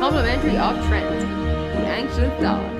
Complimentary of Trent, the anxious dog.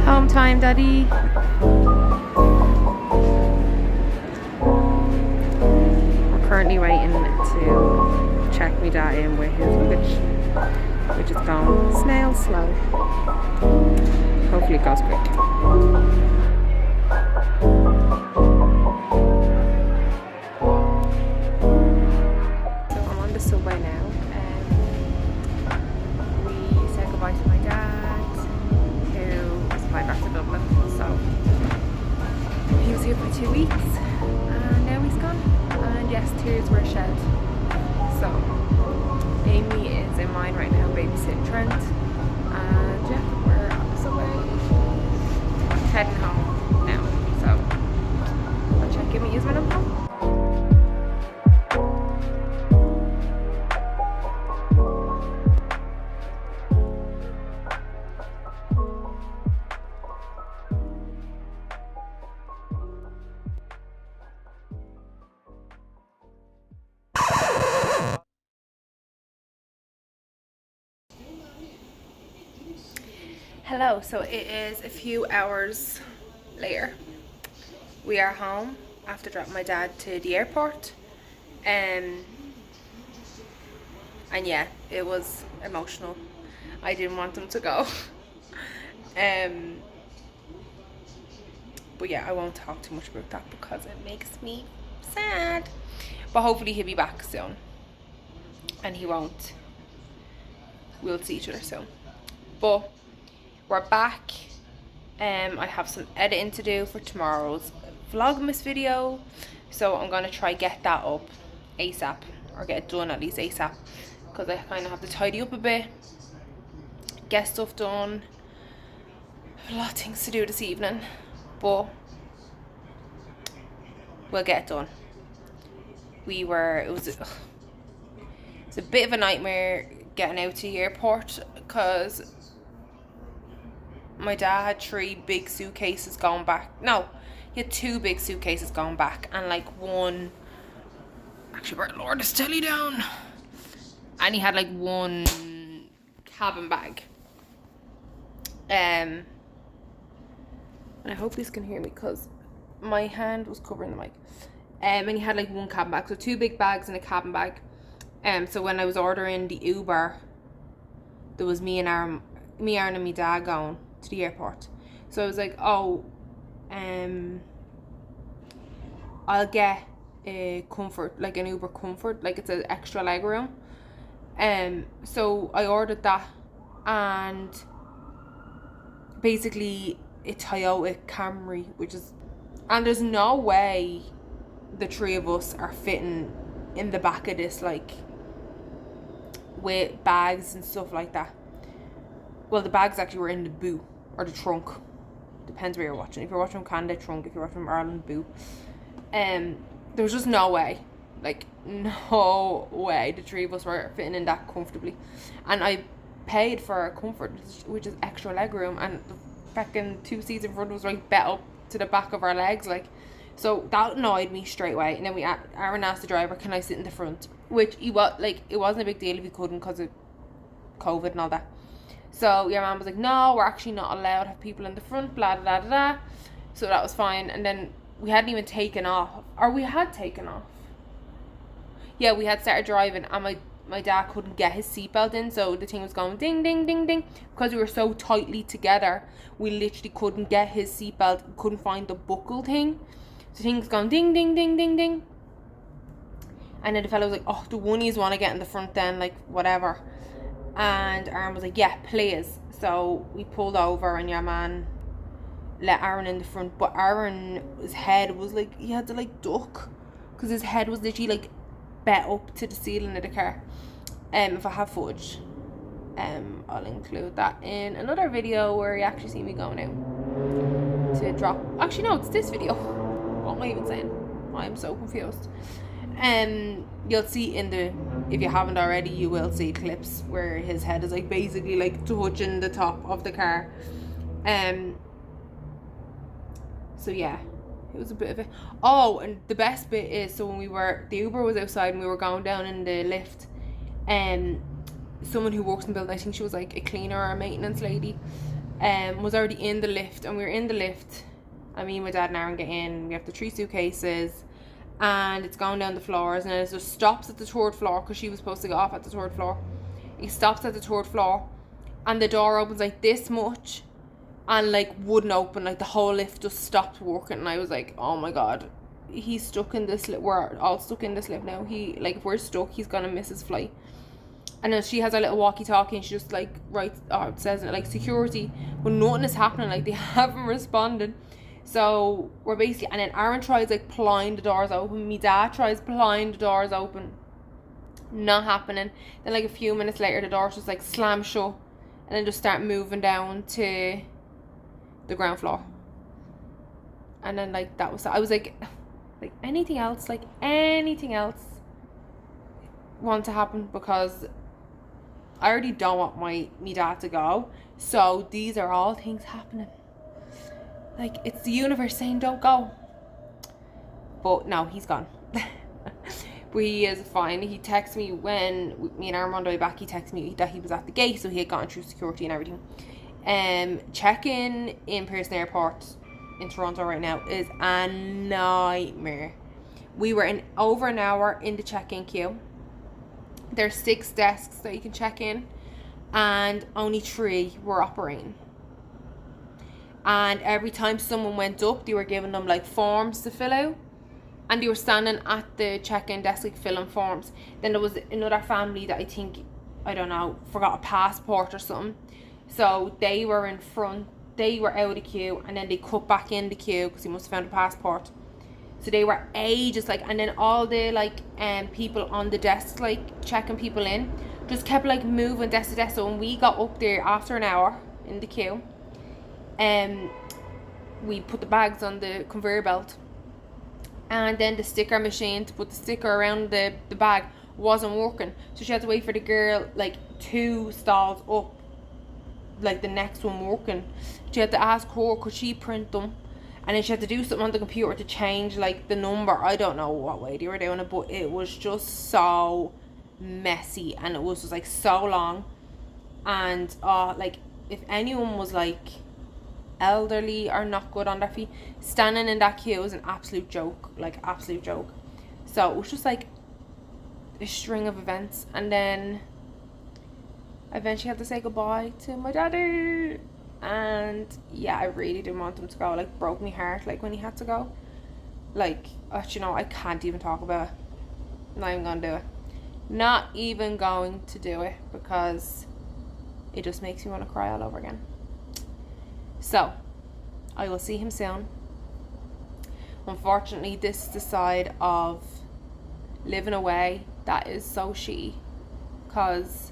Home time, Daddy. We're currently waiting to check my dad in with his luggage, which is going snail slow. Hopefully it goes quick. So I'm on the subway now. We said goodbye to my dad, who was flying back to Dublin. So he was here for 2 weeks, and now he's gone. And yes, tears were shed. So Amy is in mine right now, babysitting Trent, and yeah, we're on the subway heading home now. So I'll check in with you when I'm home. Hello, so it is a few hours later. We are home after dropping my dad to the airport. And yeah, it was emotional. I didn't want him to go. But yeah, I won't talk too much about that because it makes me sad. But hopefully he'll be back soon. And he won't. We'll see each other soon. But we're back. I have some editing to do for tomorrow's Vlogmas video, so I'm gonna try get that up ASAP, or get it done at least ASAP, because I kind of have to tidy up a bit, get stuff done. I have a lot of things to do this evening, but we'll get it done. It was a bit of a nightmare getting out to the airport, because my dad had 3 big suitcases going back. No, he had 2 big suitcases going back, and like one, actually brought Lord's telly down, and he had like 1 cabin bag. And I hope you can hear me because my hand was covering the mic. And he had like 1 cabin bag, so 2 big bags and a cabin bag. So when I was ordering the Uber, there was me, Aaron and my dad going to the airport. So I was like, oh, I'll get a comfort, like an Uber comfort, like it's an extra leg room. So I ordered that, and basically a Toyota Camry, and there's no way the 3 of us are fitting in the back of this, like with bags and stuff like that. Well, the bags actually were in the boot, or the trunk, depends where you're watching. If you're watching from Canada, trunk. If you're watching from Ireland, boot. There was just no way Like, no way the three of us were fitting in that comfortably. And I paid for comfort, which is extra leg room, and the fucking 2 seats in front was right bet up to the back of our legs, like. So that annoyed me straight away. And then Aaron asked the driver, can I sit in the front? Which he was like, it wasn't a big deal if he couldn't because of COVID and all that. So your mum was like, no, we're actually not allowed to have people in the front, blah, blah, blah, blah. So that was fine. And then we hadn't even taken off. Or we had taken off. Yeah, we had started driving, and my dad couldn't get his seatbelt in, so the thing was going ding, ding, ding, ding. Because we were so tightly together, we literally couldn't get his seatbelt, couldn't find the buckle thing. So the thing was going ding, ding, ding, ding, ding. And then the fellow was like, oh, the oneys want to get in the front then, like, whatever. And Aaron was like, yeah, please. So we pulled over, and your man let Aaron in the front. But Aaron's head was like, he had to like duck, because his head was literally like bet up to the ceiling of the car. If I have footage, I'll include that in another video where you actually see me going out to drop. Actually, no, it's this video. What am I even saying? I'm so confused. You'll see in the, if you haven't already, you will see clips where his head is like basically like touching the top of the car. So yeah, it was a bit of a, oh, and the best bit is, so when the Uber was outside and we were going down in the lift, someone who works in the building, I think she was like a cleaner or a maintenance lady, was already in the lift, and we were in the lift, and me and my dad and Aaron get in, we have the 3 suitcases, and it's going down the floors, and it just stops at the 3rd floor, because she was supposed to get off at the 3rd floor. He stops at the 3rd floor, and the door opens like this much, and like wouldn't open, like the whole lift just stopped working. And I was like, oh my god, he's stuck in this lift, we're all stuck in this lift now. He, like, if we're stuck, he's gonna miss his flight. And then she has a little walkie-talkie, and she just like writes, or it says it like security, but nothing is happening, like they haven't responded. So we're basically, and then Aaron tries like plying the doors open, my dad tries plying the doors open, not happening. Then like a few minutes later, the doors just like slam shut, and then just start moving down to the ground floor. And then like that was, I was like anything else want to happen, because I already don't want my dad to go. So these are all things happening, like it's the universe saying don't go. But no, he's gone. But he is fine. He texted me when me and Aaron were on the way back, he texted me that he was at the gate, so he had gotten through security and everything. Check-in in Pearson Airport in Toronto right now is a nightmare. We were in over an hour in the check-in queue. There's 6 desks that you can check in, and only 3 were operating. And every time someone went up, they were giving them like forms to fill out, and they were standing at the check-in desk like filling forms. Then there was another family that I think, I don't know, forgot a passport or something. So they were in front, they were out of the queue, and then they cut back in the queue because he must have found a passport. So they were ages, like, and then all the like people on the desk, like checking people in, just kept like moving desk to desk. So when we got up there after an hour in the queue, we put the bags on the conveyor belt, and then the sticker machine to put the sticker around the bag wasn't working. So she had to wait for the girl like 2 stalls up, like the next one working. She had to ask her could she print them, and then she had to do something on the computer to change like the number. I don't know what way they were doing it, but it was just so messy, and it was just like so long. And like if anyone was like elderly or not good on their feet, standing in that queue was an absolute joke, like absolute joke. So it was just like a string of events, and then I eventually had to say goodbye to my daddy, and yeah, I really didn't want him to go. Like, broke my heart, like when he had to go. Like, you know, I can't even talk about it. I'm not even gonna do it. Not even going to do it, because it just makes me want to cry all over again. So I will see him soon. Unfortunately, this is the side of living away that is so shitty, because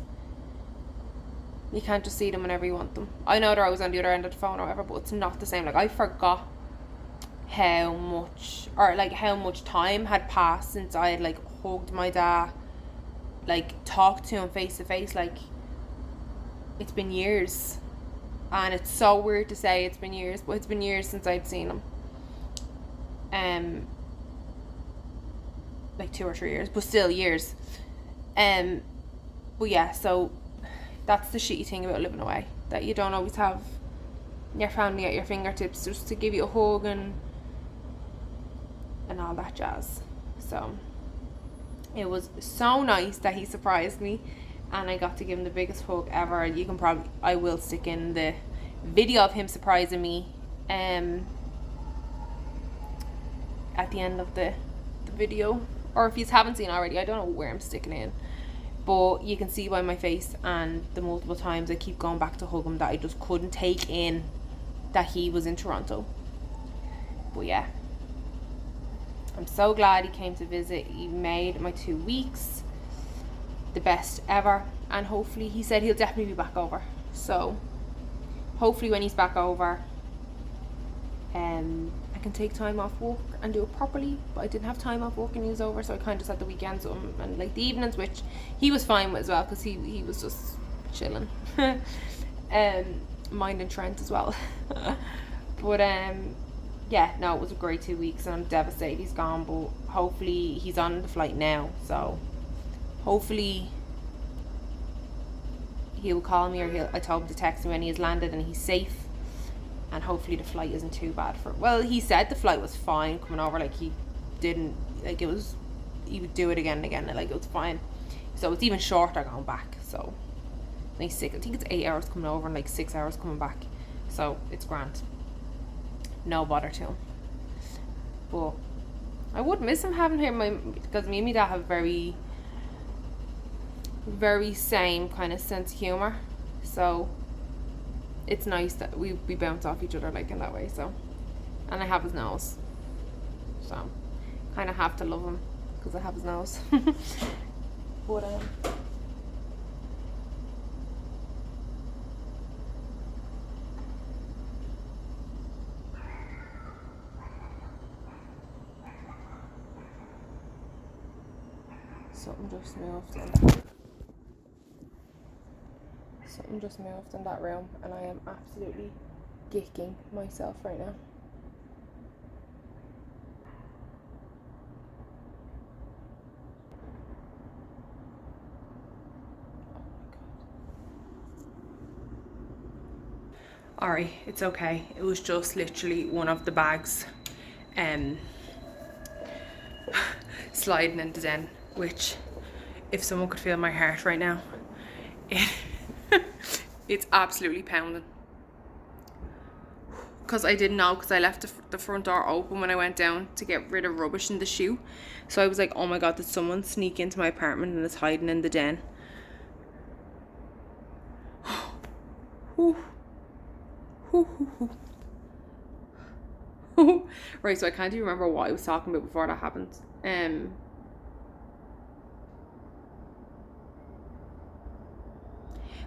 you can't just see them whenever you want them. I know they're always on the other end of the phone or whatever, but it's not the same. Like, I forgot how much time had passed since I had like hugged my dad, like talked to him face to face. Like, it's been years, and it's so weird to say it's been years, but it's been years since I've seen him. Like 2 or 3 years, but still years. But yeah, so that's the shitty thing about living away, that you don't always have your family at your fingertips just to give you a hug and all that jazz. So it was so nice that he surprised me, and I got to give him the biggest hug ever. You can probably, I will stick in the video of him surprising me at the end of the video, or if you haven't seen already, I don't know where I'm sticking in, but you can see by my face and the multiple times I keep going back to hug him that I just couldn't take in that he was in Toronto. But yeah, I'm so glad he came to visit. He made my 2 weeks the best ever, and hopefully, he said he'll definitely be back over, so hopefully when he's back over, I can take time off work and do it properly. But I didn't have time off work when he was over, so I kind of just had the weekends and like the evenings, which he was fine with as well, because he was just chilling. Minding Trent as well. But yeah, no, it was a great 2 weeks, and I'm devastated he's gone, but hopefully he's on the flight now, so hopefully he'll call me, or I told him to text me when he has landed and he's safe, and hopefully the flight isn't too bad for, well, he said the flight was fine coming over, like he didn't, like it was, he would do it again and again, like it was fine, so it's even shorter going back, so I think it's 8 hours coming over and like 6 hours coming back, so it's grand, no bother to him. But I would miss him having him, because me and my dad have very same kind of sense of humor, so it's nice that we bounce off each other like in that way. So, and I have his nose, so kind of have to love him because I have his nose. But something just moved in that room, and I am absolutely gicking myself right now. Alright, it's okay. It was just literally one of the bags sliding into den, which, if someone could feel my heart right now, it's absolutely pounding. Because I didn't know, because I left the front door open when I went down to get rid of rubbish in the shoe. So I was like, oh my god, did someone sneak into my apartment and is hiding in the den? Right, so I can't even remember what I was talking about before that happened.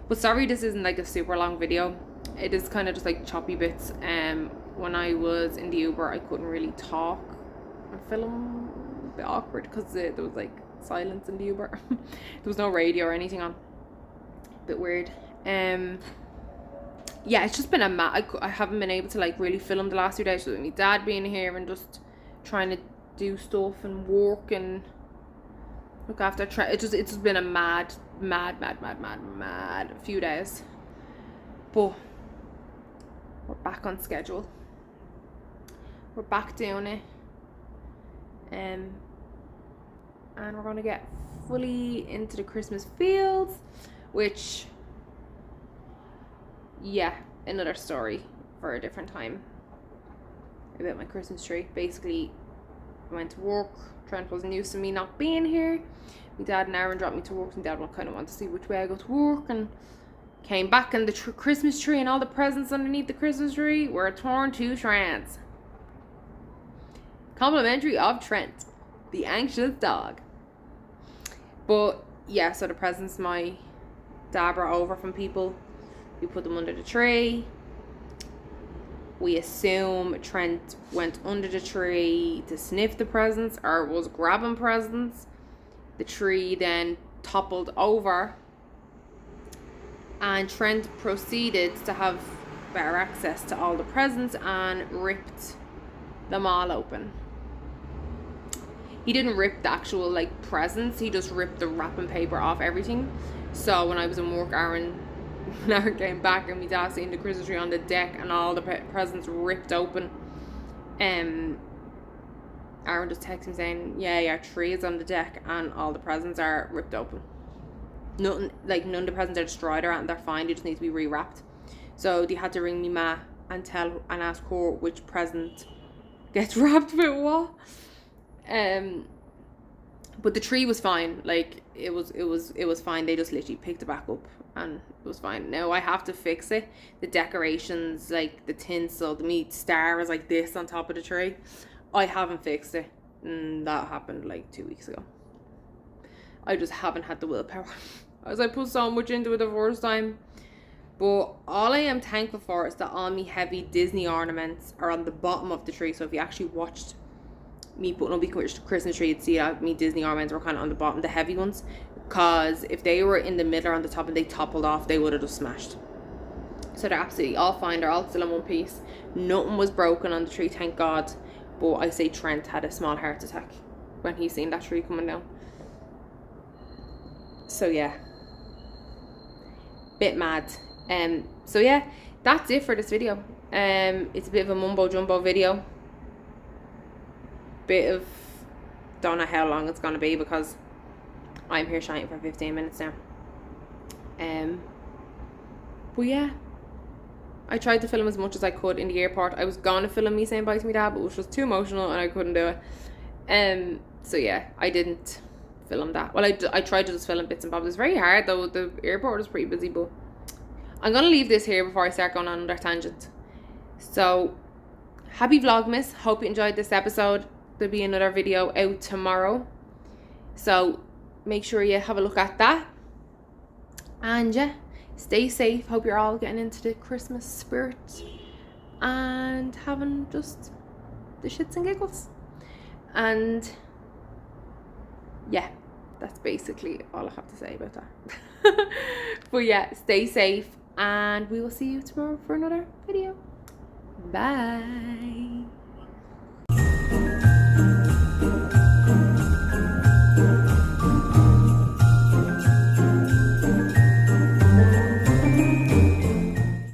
But sorry, this isn't like a super long video. It is kind of just like choppy bits. When I was in the Uber, I couldn't really talk and film. A bit awkward because there was like silence in the Uber. There was no radio or anything on. A bit weird. Yeah, it's just been I haven't been able to like really film the last 2 days with my dad being here and just trying to do stuff and work and look after it's just been a mad few days. But we're back on schedule. We're back doing it. And we're gonna get fully into the Christmas fields, which, yeah, another story for a different time about my Christmas tree. Basically, I went to work. Trent wasn't used to me not being here. My dad and Aaron dropped me to work. My dad kind of wanted to see which way I go to work, and came back, and the Christmas tree and all the presents underneath the Christmas tree were torn to shreds. Complimentary of Trent, the anxious dog. But yeah, so the presents my dad brought over from people, we put them under the tree. We assume Trent went under the tree to sniff the presents or was grabbing presents. the tree then toppled over, and Trent proceeded to have better access to all the presents and ripped them all open. He didn't rip the actual like presents, he just ripped the wrapping paper off everything. So when I was in work, Aaron came back and my dad seen the Christmas tree on the deck and all the presents ripped open. Aaron just texted me saying, yeah, our tree is on the deck and all the presents are ripped open. None of the presents are destroyed or they're fine, they just need to be rewrapped. So they had to ring me ma and ask her which present gets wrapped with what. But the tree was fine. Like it was fine. They just literally picked it back up and it was fine. Now I have to fix it. The decorations, like the tinsel, the meat star is like this on top of the tree. I haven't fixed it. And that happened like 2 weeks ago. I just haven't had the willpower. As I put so much into it the first time. But all I am thankful for is that all my heavy Disney ornaments are on the bottom of the tree. So if you actually watched me putting up the Christmas tree, you'd see that me Disney ornaments were kind of on the bottom, the heavy ones. Because if they were in the middle or on the top and they toppled off, they would have just smashed. So they're absolutely all fine. They're all still in one piece. Nothing was broken on the tree, thank God. But I say Trent had a small heart attack when he seen that tree coming down. So yeah, bit mad. So yeah, that's it for this video. It's a bit of a mumbo jumbo video. Bit of, don't know how long it's gonna be because I'm here shining for 15 minutes now. But yeah, I tried to film as much as I could in the airport. I was gonna film me saying bye to my dad, but it was just too emotional and I couldn't do it. So yeah, I didn't film that. Well, I tried to just film bits and bobs. It's very hard though. The airport was pretty busy, but I'm gonna leave this here before I start going on another tangent. So happy Vlogmas. Hope you enjoyed this episode. There'll be another video out tomorrow, so make sure you have a look at that. And yeah, stay safe. Hope you're all getting into the Christmas spirit and having just the shits and giggles. And yeah, that's basically all I have to say about that. But yeah, stay safe and we will see you tomorrow for another video. Bye.